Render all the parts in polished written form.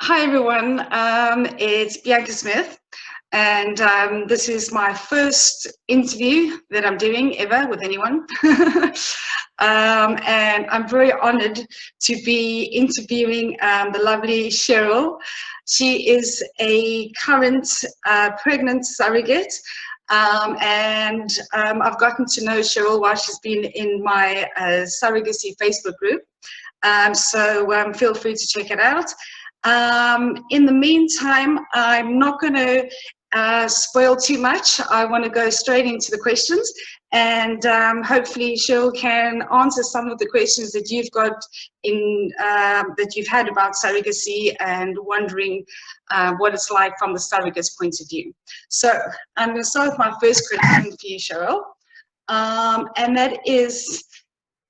Hi everyone, it's Bianca Smith, and this is my first interview that I'm doing ever with anyone. And I'm very honored to be interviewing the lovely Cheryl. She is a current pregnant surrogate, and I've gotten to know Cheryl while she's been in my surrogacy Facebook group. So feel free to check it out. In the meantime, I'm not going to spoil too much. I want to go straight into the questions, and hopefully Cheryl can answer some of the questions that you've got that you've had about surrogacy and wondering what it's like from the surrogate's point of view. So I'm going to start with my first question for you, Cheryl, and that is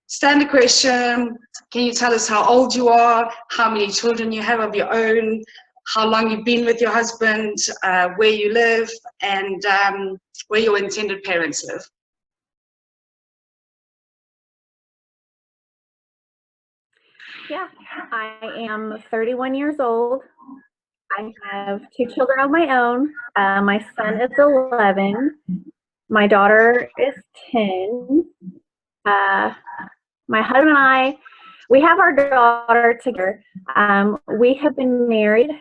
standard question. Can you tell us how old you are, how many children you have of your own, how long you've been with your husband, where you live, and where your intended parents live? Yeah, I am 31 years old. I have 2 children of my own. My son is 11. My daughter is 10. My husband and I, we have our daughter together. We have been married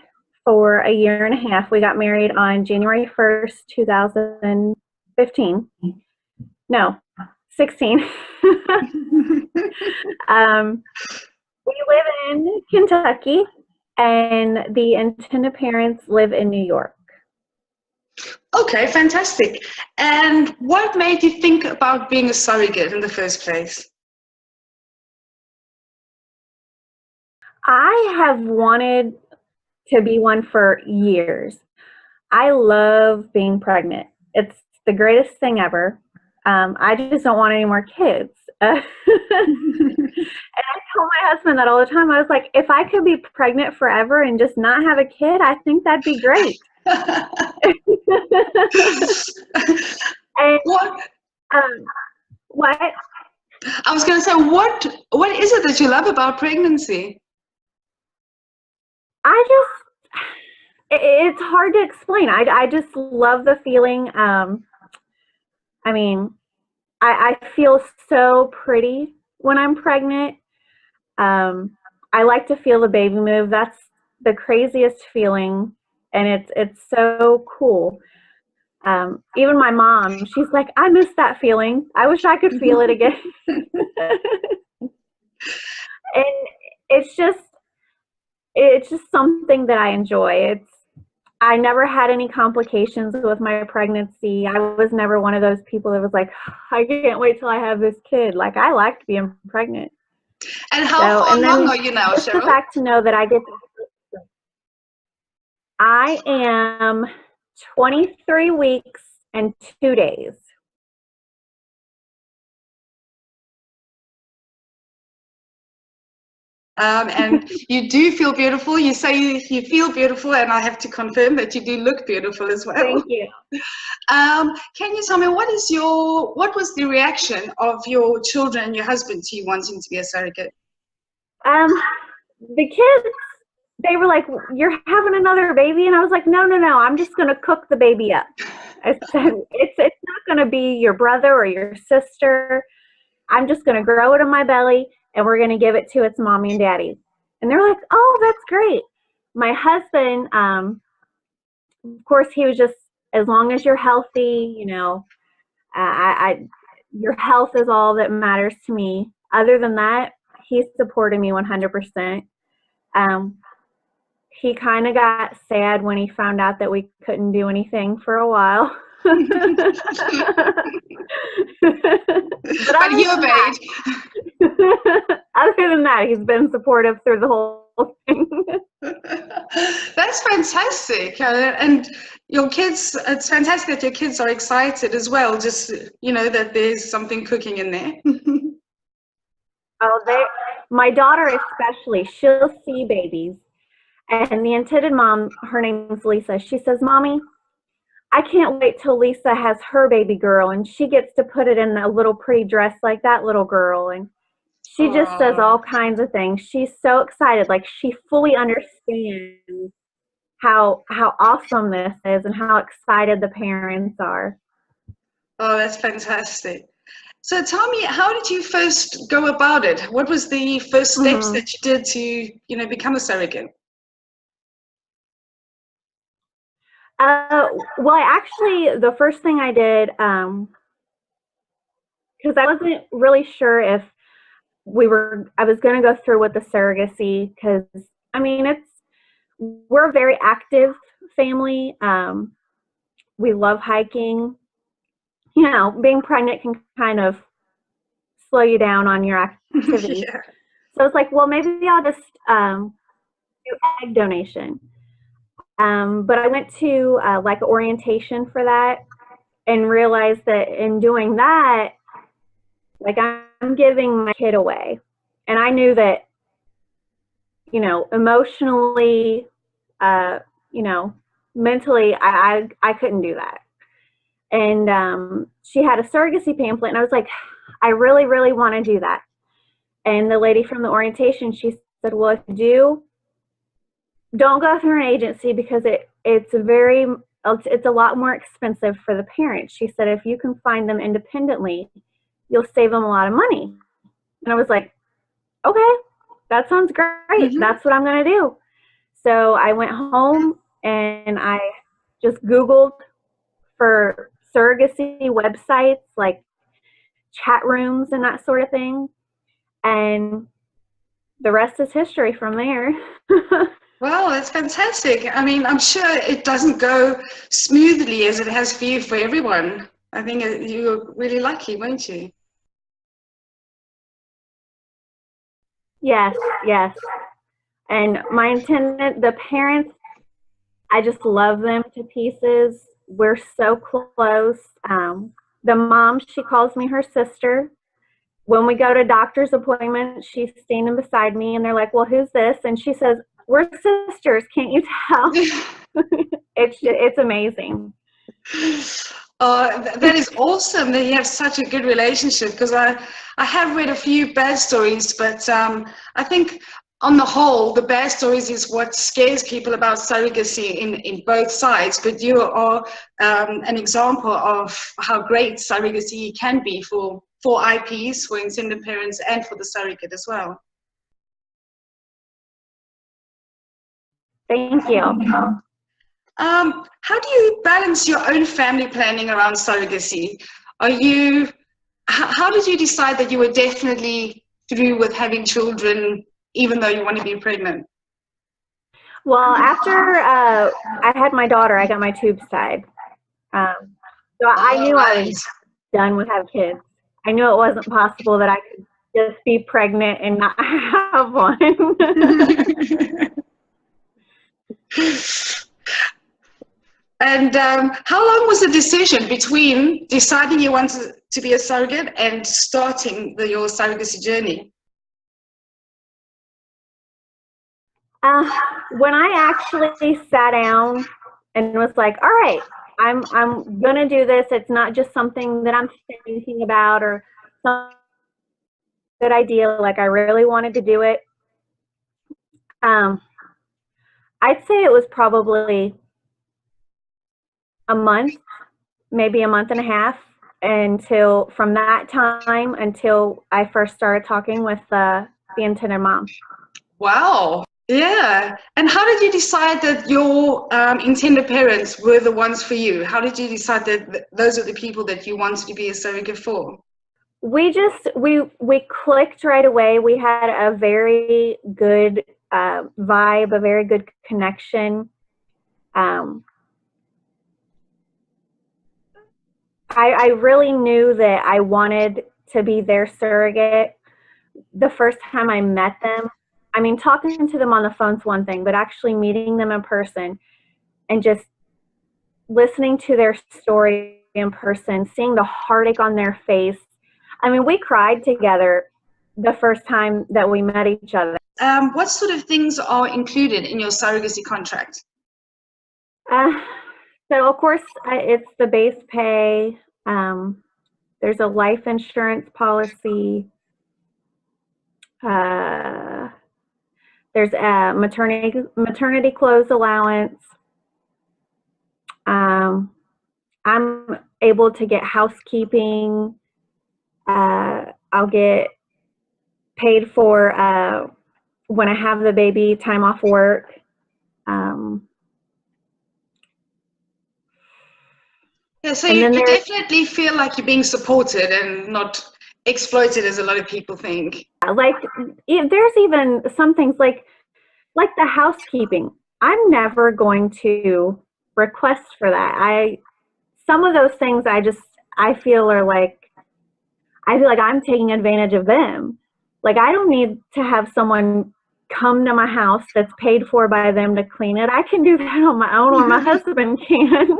for a year and a half. We got married on January 1st, 2015. No, 16. We live in Kentucky, and the intended parents live in New York. Okay, fantastic. And what made you think about being a surrogate in the first place? I have wanted to be one for years. I love being pregnant. It's the greatest thing ever. I just don't want any more kids. And I tell my husband that all the time. I was like, if I could be pregnant forever and just not have a kid, I think that'd be great. And what? I was going to say, what is it that you love about pregnancy? It's hard to explain. I just love the feeling. I mean, I feel so pretty when I'm pregnant. I like to feel the baby move. That's the craziest feeling, and it's so cool. Even my mom, she's like, I miss that feeling. I wish I could feel it again. And it's just something that I enjoy. I never had any complications with my pregnancy. I was never one of those people that was like, I can't wait till I have this kid. Like, I liked being pregnant. And how far along are you now, Cheryl? It's the fact to know that I am 23 weeks and 2 days. And you do feel beautiful. You say you feel beautiful, and I have to confirm that you do look beautiful as well. Thank you. Can you tell me what was the reaction of your children and your husband to you wanting to be a surrogate? The kids, they were like, "You're having another baby?" And I was like, No, I'm just going to cook the baby up. I said, it's not going to be your brother or your sister. I'm just going to grow it in my belly, and we're going to give it to its mommy and daddy. And they're like, oh, that's great. My husband, of course, he was just, as long as you're healthy, your health is all that matters to me. Other than that, he supported me 100%. He kind of got sad when he found out that we couldn't do anything for a while. But you obeyed. Other than that, he's been supportive through the whole thing. That's fantastic. And your kids, it's fantastic that your kids are excited as well, just, that there's something cooking in there. My daughter especially, she'll see babies. And the intended mom, her name's Lisa, she says, Mommy, I can't wait till Lisa has her baby girl and she gets to put it in a little pretty dress like that little girl. And She just says all kinds of things. She's so excited. Like, she fully understands how awesome this is and how excited the parents are. Oh, that's fantastic. So tell me, how did you first go about it? What was the first steps that you did to, you know, become a surrogate? Well, the first thing I did, because I wasn't really sure if I was going to go through with the surrogacy, because, I mean, we're a very active family. We love hiking. You know, being pregnant can kind of slow you down on your activity. Yeah. So it's like, well, maybe I'll just do egg donation. But I went to like orientation for that and realized that in doing that, like, I'm giving my kid away. And I knew that, you know, emotionally, you know, mentally, I couldn't do that. And she had a surrogacy pamphlet, and I was like, I really, really want to do that. And the lady from the orientation, she said, well, if you don't go through an agency, because it's a lot more expensive for the parents. She said, if you can find them independently, you'll save them a lot of money. And I was like, okay, that sounds great. That's what I'm going to do. So I went home and I just Googled for surrogacy websites, like chat rooms and that sort of thing. And the rest is history from there. Wow, that's fantastic. I mean, I'm sure it doesn't go smoothly as it has for you, for everyone. I think you were really lucky, weren't you? Yes, yes. And my intended, the parents, I just love them to pieces. We're so close. The mom, she calls me her sister. When we go to doctor's appointments, she's standing beside me, and they're like, well, who's this? And she says, we're sisters, can't you tell? It's amazing. That is awesome that you have such a good relationship, because I have read a few bad stories, but I think on the whole, the bad stories is what scares people about surrogacy in both sides. But you are an example of how great surrogacy can be for IPs, for intended parents, and for the surrogate as well. Thank you. How do you balance your own family planning around surrogacy? How did you decide that you were definitely through with having children, even though you want to be pregnant? Well, after I had my daughter, I got my tubes tied. So I knew I was done with having kids. I knew it wasn't possible that I could just be pregnant and not have one. And how long was the decision between deciding you wanted to be a surrogate and starting your surrogacy journey? When I actually sat down and was like, all right, I'm gonna do this. It's not just something that I'm thinking about or some good idea. Like, I really wanted to do it. I'd say it was probably a month, maybe a month and a half, from that time until I first started talking with the intended mom. Wow. Yeah. And how did you decide that your intended parents were the ones for you? How did you decide that those are the people that you wanted to be a surrogate for? We clicked right away. We had a very good vibe, a very good connection. I really knew that I wanted to be their surrogate the first time I met them. I mean, talking to them on the phone's one thing, but actually meeting them in person and just listening to their story in person, seeing the heartache on their face. I mean, we cried together the first time that we met each other. What sort of things are included in your surrogacy contract? So, of course, it's the base pay. There's a life insurance policy. There's a maternity clothes allowance. I'm able to get housekeeping. I'll get paid for when I have the baby, time off work. Yeah, so you definitely feel like you're being supported and not exploited as a lot of people think. Like, there's even some things like the housekeeping. I'm never going to request for that. Some of those things I feel are like, I feel like I'm taking advantage of them. Like, I don't need to have someone come to my house that's paid for by them to clean it. I can do that on my own, or my husband can.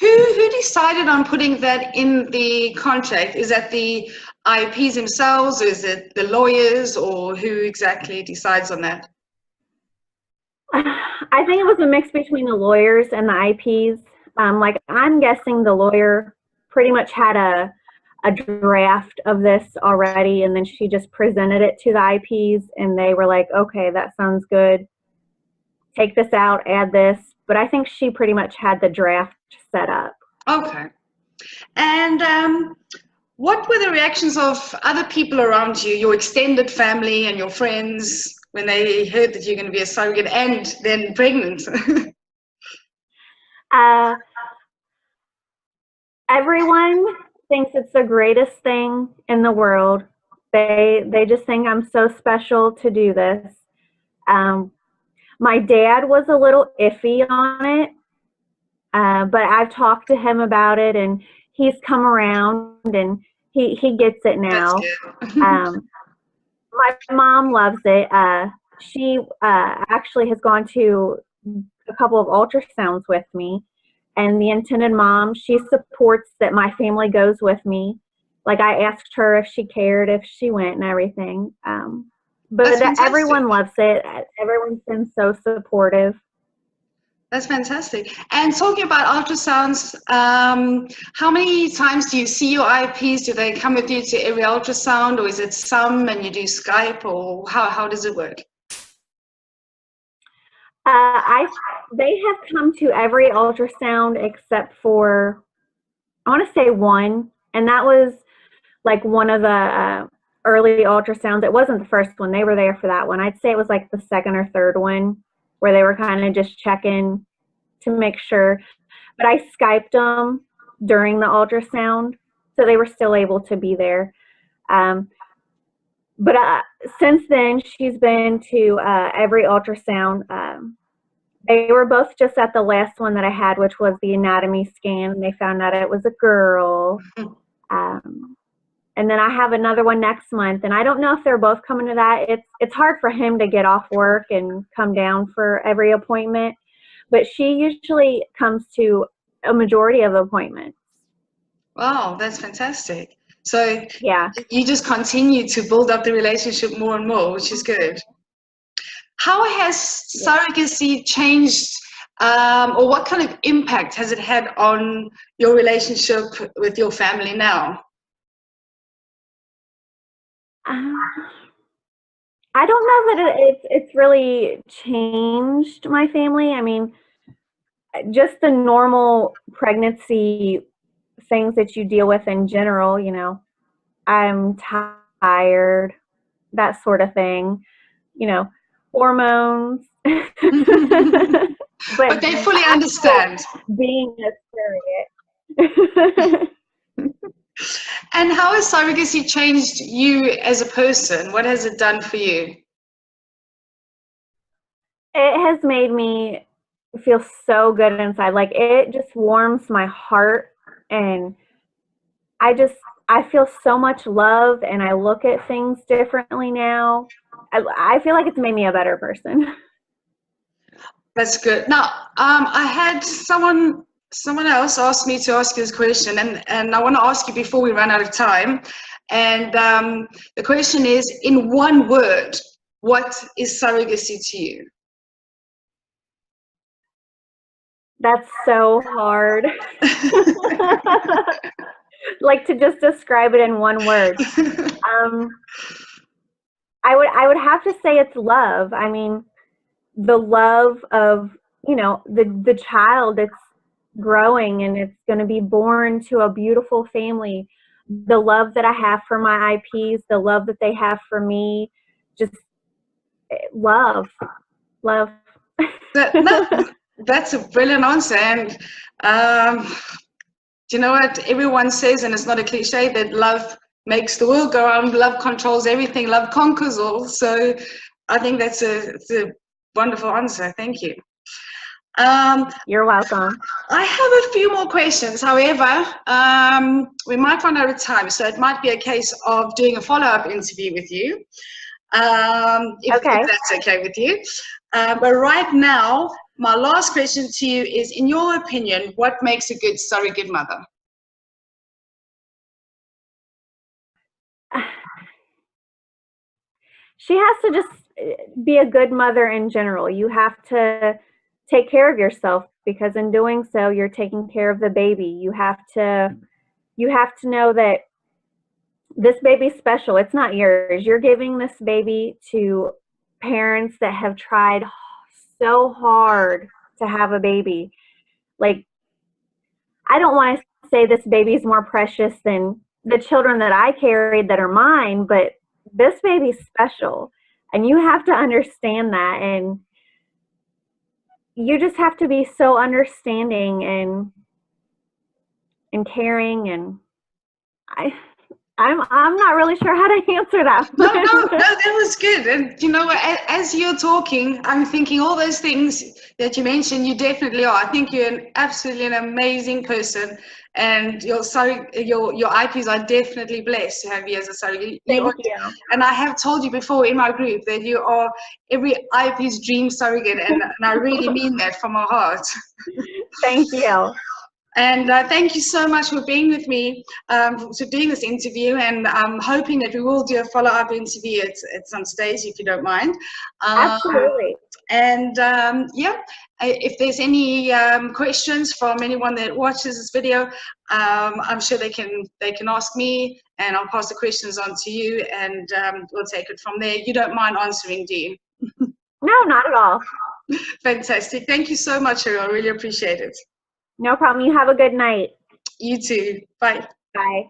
Who decided on putting that in the contract? Is that the IPs themselves, or is it the lawyers, or who exactly decides on that? I think it was a mix between the lawyers and the IPs. Like, I'm guessing the lawyer pretty much had a draft of this already, and then she just presented it to the IPs, and they were like, okay, that sounds good. Take this out, add this. But I think she pretty much had the draft set up. Okay. And what were the reactions of other people around you, your extended family and your friends, when they heard that you're going to be a surrogate and then pregnant? Everyone thinks it's the greatest thing in the world. They just think I'm so special to do this. My dad was a little iffy on it, but I've talked to him about it, and he's come around, and he gets it now. My mom loves it. She actually has gone to a couple of ultrasounds with me, and the intended mom, she supports that my family goes with me. Like, I asked her if she cared, if she went and everything. But everyone loves it. Everyone's been so supportive. That's fantastic. And talking about ultrasounds, how many times do you see your IPs? Do they come with you to every ultrasound, or is it some and you do Skype, or how does it work? They have come to every ultrasound except for, I want to say one, and that was like one of the early ultrasounds. It wasn't the first one. They were there for that one. I'd say it was like the second or third one, where they were kind of just checking to make sure. But I Skyped them during the ultrasound, so they were still able to be there. But since then, she's been to every ultrasound. They were both just at the last one that I had, which was the anatomy scan, and they found out it was a girl. And then I have another one next month, and I don't know if they're both coming to that. It's hard for him to get off work and come down for every appointment, but she usually comes to a majority of appointments. Wow, that's fantastic. So yeah, you just continue to build up the relationship more and more, which is good. How has surrogacy changed, or what kind of impact has it had on your relationship with your family now? I don't know that it's really changed my family. I mean, just the normal pregnancy things that you deal with in general, you know, I'm tired, that sort of thing, you know, hormones. But they fully understand. Being a surrogate. And how has surrogacy changed you as a person? What has it done for you? It has made me feel so good inside. Like, it just warms my heart, and I feel so much love, and I look at things differently now. I feel like it's made me a better person. That's good. Now, I had someone else asked me to ask you this question, and I want to ask you before we run out of time. And the question is, in one word, what is surrogacy to you? That's so hard. Like, to just describe it in one word. I would have to say it's love. I mean, the love of, the child that's growing and it's going to be born to a beautiful family. The love that I have for my IPs, the love that they have for me, just love. That's a brilliant answer. And do you know what everyone says, and it's not a cliche, that love makes the world go round, love controls everything, love conquers all. So I think it's a wonderful answer. Thank you. You're welcome. I have a few more questions. However, we might run out of time, so it might be a case of doing a follow-up interview with you, if that's okay with you. But right now, my last question to you is, in your opinion, what makes a good surrogate mother? She has to just be a good mother in general. You have to take care of yourself, because in doing so, you're taking care of the baby. You have to know that this baby's special. It's not yours. You're giving this baby to parents that have tried so hard to have a baby. Like, I don't want to say this baby's more precious than the children that I carried that are mine, but this baby's special. And you have to understand that. And you just have to be so understanding and caring. And I'm not really sure how to answer that. No, that was good. And you know, as you're talking, I'm thinking all those things that you mentioned, you definitely are. I think you're absolutely an amazing person, and your IPs are definitely blessed to have you as a surrogate. Thank you. And I have told you before in my group that you are every IP's dream surrogate, and I really mean that from my heart. Thank you. And thank you so much for being with me, for doing this interview, and I'm hoping that we will do a follow-up interview at some stage, if you don't mind. Absolutely. And yeah, if there's any questions from anyone that watches this video, I'm sure they can ask me, and I'll pass the questions on to you, and we'll take it from there. You don't mind answering, do you? No, not at all. Fantastic. Thank you so much, Cheryl. I really appreciate it. No problem. You have a good night. You too. Bye. Bye.